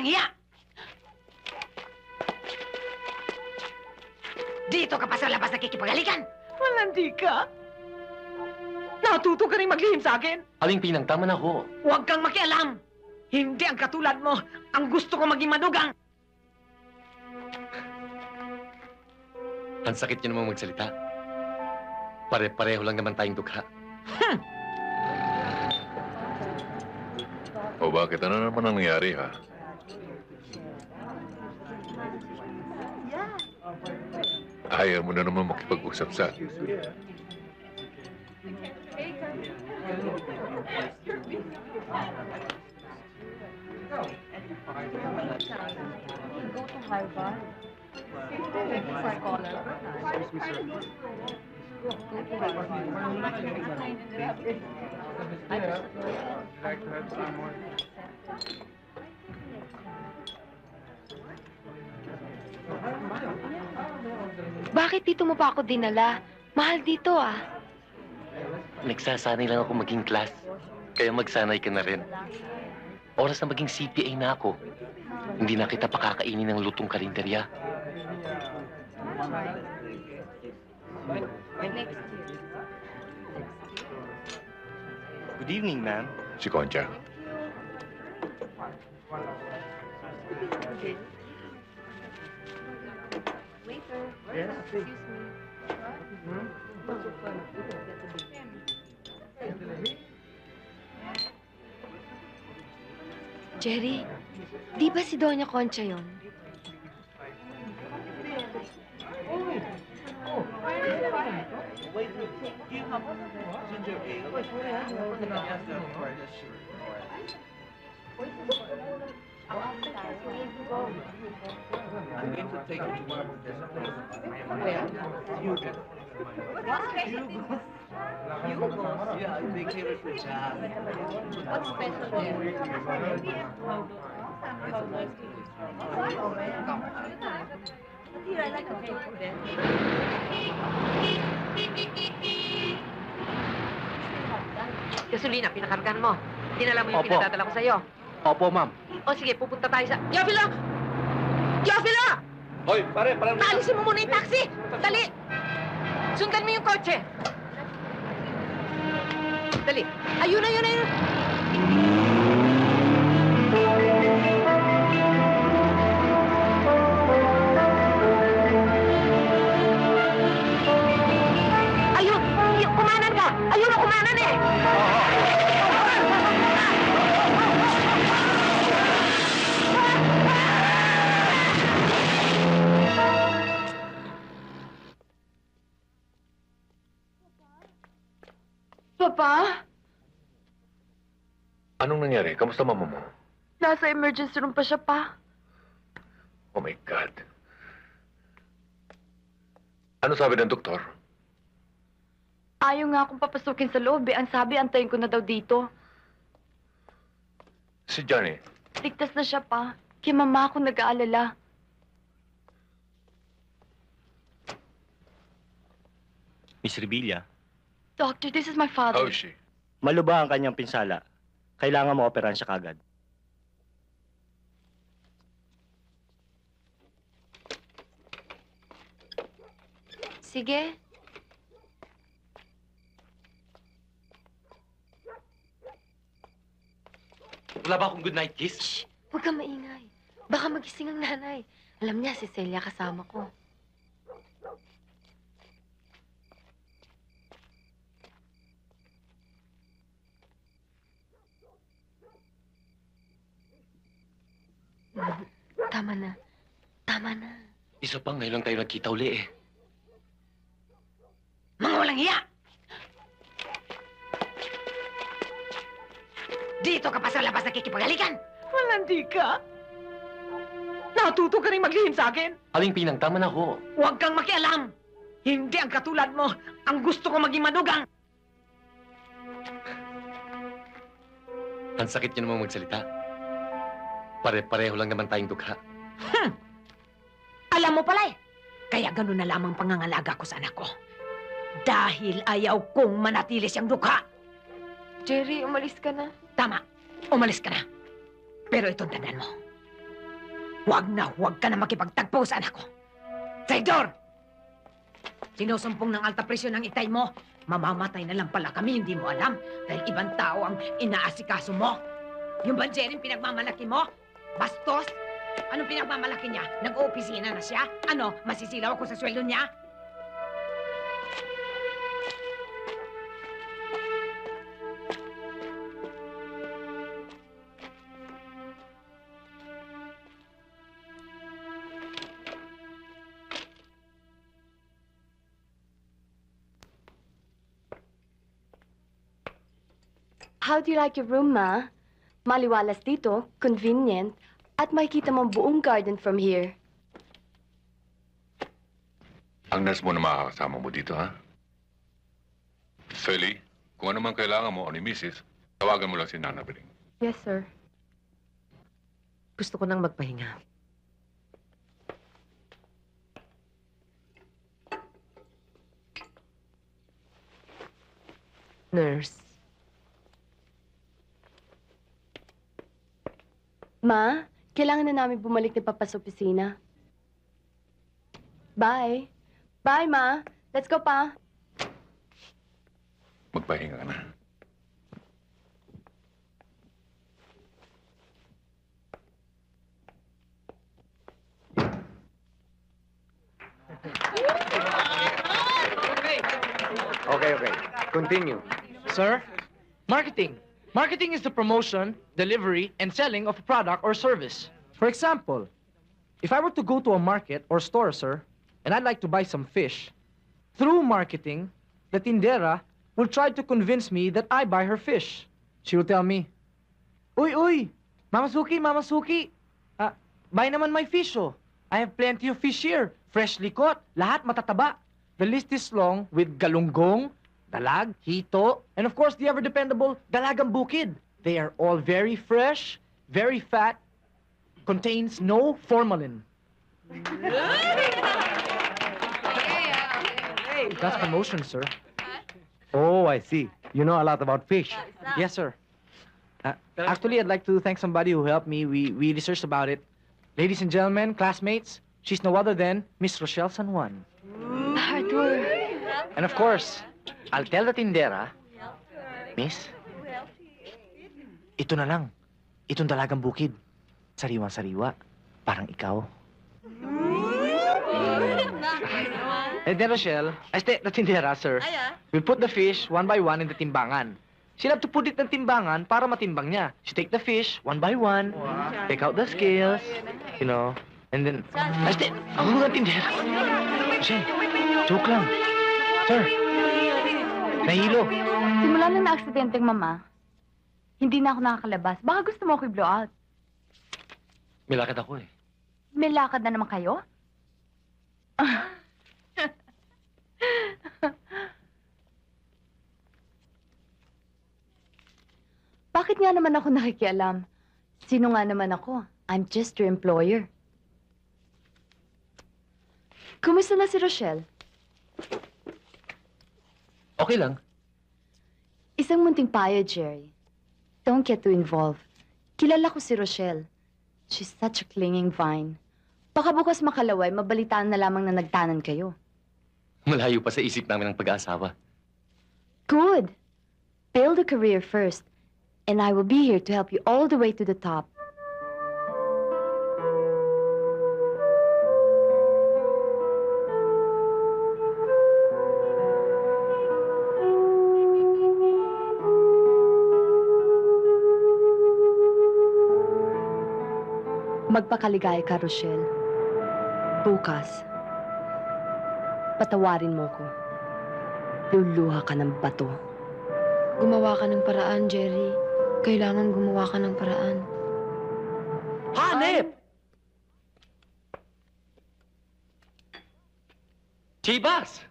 walang hiya! Dito ka pa sa labas nakikipagalikan! Malandi ka! Natuto ka rin maglihim sa akin! Aling Pinang, tama na ho. Huwag kang makialam! Hindi ang katulad mo ang gusto ko maging manugang! Ang sakit niyo namang magsalita. Pare-pareho lang naman tayong dukha. O bakit? Ano naman ang nangyari, ha? Ayaw mo na naman makipag-usap sa akin. Go to Harvard. For color. Bakit dito mo pa ako dinala? Mahal dito ah. Nagsasanay lang ako maging class. Kaya magsanay ka na rin. Oras na maging CPA na ako. Hindi na kita pakakainin ng lutong karinderya. Good evening, ma'am. Si Concha. Jerry, di ba si Doña Concha yun? What's special there? Here, I like a cake there. Gasolina, pinakargan mo. Dinala mo yung Opo. pinadadala ko sa'yo. Opo, ma'am. O sige, pupunta tayo sa... Teofilo! Teofilo! Hoy, pare, parang... Paalisin mo muna yung taxi! Dali! Sundan mo yung kotse! Dali! Ayun, ayun, ayun! Ayun! Kumanan ka! Ayun, kumanan eh! Papa, Anong nangyari? Kamusta mama mo? nasa emergency room pa siya pa. Oh my God. Ano sabi ng doktor? Ayaw nga akong papasukin sa loob eh. Ang sabi, antayin ko na daw dito. Si Johnny. Ligtas na siya pa. Kay mama ako nag-aalala. Miss Revilla, Doctor, this is my father. How is she? maluba ang kanyang pinsala. Kailangan mo operahan siya kagad. Sige. Wala ba akong good night kiss? Shh! Huwag kang maingay. Baka magising ang nanay. Alam niya, si Celia kasama ko. Tama na. Tama na. Isa pa, ngayon lang tayo nagkita uli eh. Mga walang hiya! Dito ka pa sa labas nakikipagalikan! Malandi ka! Natuto ka rin maglihim sa akin! Aling Pinang, tama na ho. Huwag kang makialam! Hindi ang katulad mo ang gusto ko maging manugang! Ang sakit niyo namang magsalita. Pare-pareho lang naman tayong dukha. Alam mo pala eh, kaya ganun na lamang pangangalaga ko sa anak ko. Dahil ayaw kong manatili siyang dukha. Jerry, umalis ka na. Tama, umalis ka na. Pero itong tandaan mo, huwag ka na makipagtagpo sa anak ko. Traidor! Sinusumpong ng alta presyon ng itay mo. Mamamatay na lang pala kami, hindi mo alam. Dahil ibang tao ang inaasikaso mo. Yung banjerin pinagmamalaki mo? Bastos? Anong pinagmamalaki niya? Nag-oopisina na siya? Ano, masisilaw ako sa sweldo niya? How do you like your room, Ma? Maliwalas dito, convenient, at makikita mo ang buong garden from here. Ang nurse mo na makakasama mo dito, ha? Feli, kung ano man kailangan mo o ni Mrs., tawagan mo lang si Nana Bering. Yes, sir. Gusto ko nang magpahinga. Nurse. Ma, kailangan na namin bumalik ni Papa sa opisina. Bye. Bye, Ma. Let's go, Pa. Magpahinga ka na. Okay. Continue. Sir, marketing. Marketing is the promotion, delivery, and selling of a product or service. For example, if I were to go to a market or store, sir, and I'd like to buy some fish, through marketing, the tindera will try to convince me that I buy her fish. She will tell me, Uy, Mama Suki, buy naman my fish, oh. I have plenty of fish here, freshly caught, lahat matataba. The list is long with galunggong, dalag, hito, and of course the ever-dependable dalagang bukid. They are all very fresh, very fat, contains no formalin. That's promotion, sir. Oh, I see. You know a lot about fish. Yes, sir. Actually, I'd like to thank somebody who helped me. We researched about it. Ladies and gentlemen, classmates, she's no other than Miss Rochelle San Juan. Arthur. And of course, I'll tell the tindera, Miss, ito na lang. Itong dalagang bukid. Sariwang-sariwa. Parang ikaw. And then Rochelle, the tindera, sir, will put the fish one by one in the timbangan. She'll have to put it in timbangan para matimbang niya. She take the fish one by one, take out the scales, you know, and then... Ang mga tindera. Rochelle, joke lang. Sir, nahilo. Simula nang na-aksidenteng mama, hindi na ako nakakalabas. Baka gusto mo ako i-blow out. May lakad ako eh. May lakad na naman kayo? Bakit nga naman ako nakikialam? Sino nga naman ako? I'm just your employer. Kumusta na si Rochelle? Okay lang. Isang munting payo, Jerry. Don't get too involved. Kilala ko si Rochelle. She's such a clinging vine. Baka bukas makalaway, mabalitaan na lamang na nagtanan kayo. Malayo pa sa isip namin ang pag-aasawa. Good. Build a career first, and I will be here to help you all the way to the top. Magpakaligaya ka, Rochelle. Bukas, patawarin mo ko. Luluha ka ng bato. Gumawa ka ng paraan, Jerry. Kailangan gumawa ka ng paraan. Hanep! Chibas!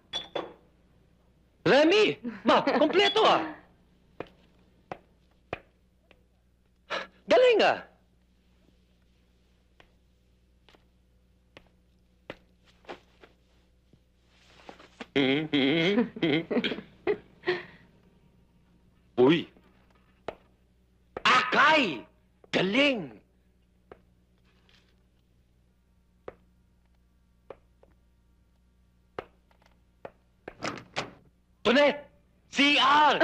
Remy! Ma, kompleto ah! Galing ah! Uy! Akay! Galing! Tonet! CR!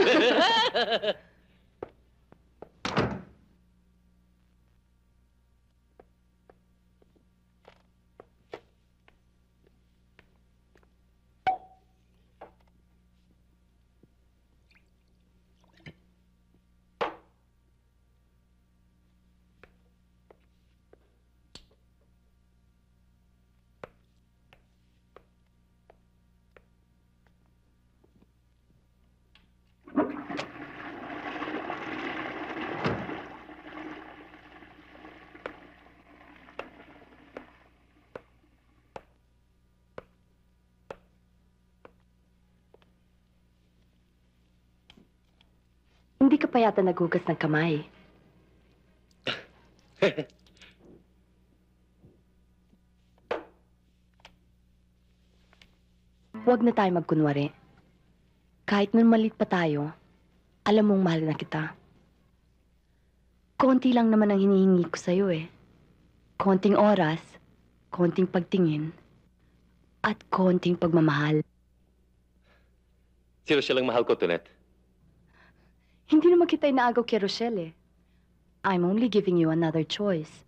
Hindi ka pa yata naghugas ng kamay. Huwag na tayo magkunwari. Kahit nung malit pa tayo, alam mong mahal na kita. Konti lang naman ang hinihingi ko sa'yo eh. Konting oras, konting pagtingin, at konting pagmamahal. Si Rochelle ang mahal ko, Tonet. Hindi naman kita inaagaw kay Rochelle eh. I'm only giving you another choice.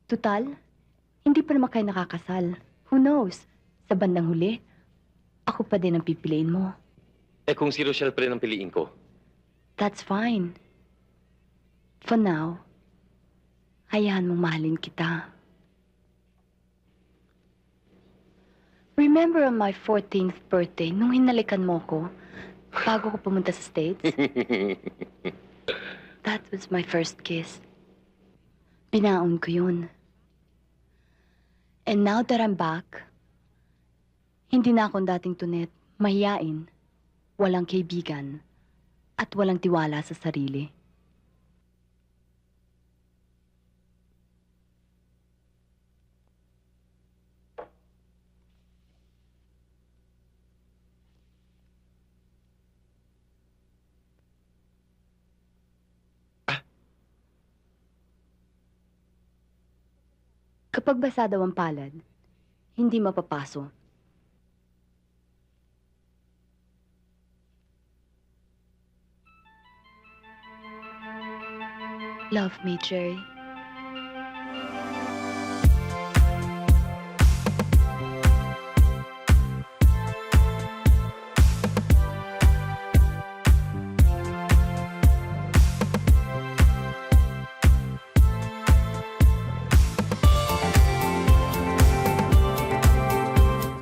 Tutal, hindi pa naman kayo nakakasal. Who knows? Sa bandang huli, ako pa din ang pipiliin mo. Eh kung si Rochelle pa rin ang piliin ko, That's fine. For now, hayaan mong mahalin kita. Remember on my 14th birthday, nung hinalikan mo ko, bago ko pumunta sa States? That was my first kiss. Binaon ko yun. And now that I'm back, hindi na akong dating Tonet, mahiyain, walang kaibigan, at walang tiwala sa sarili. Kapag basa daw ang palad, hindi mapapaso. Love me, Jerry.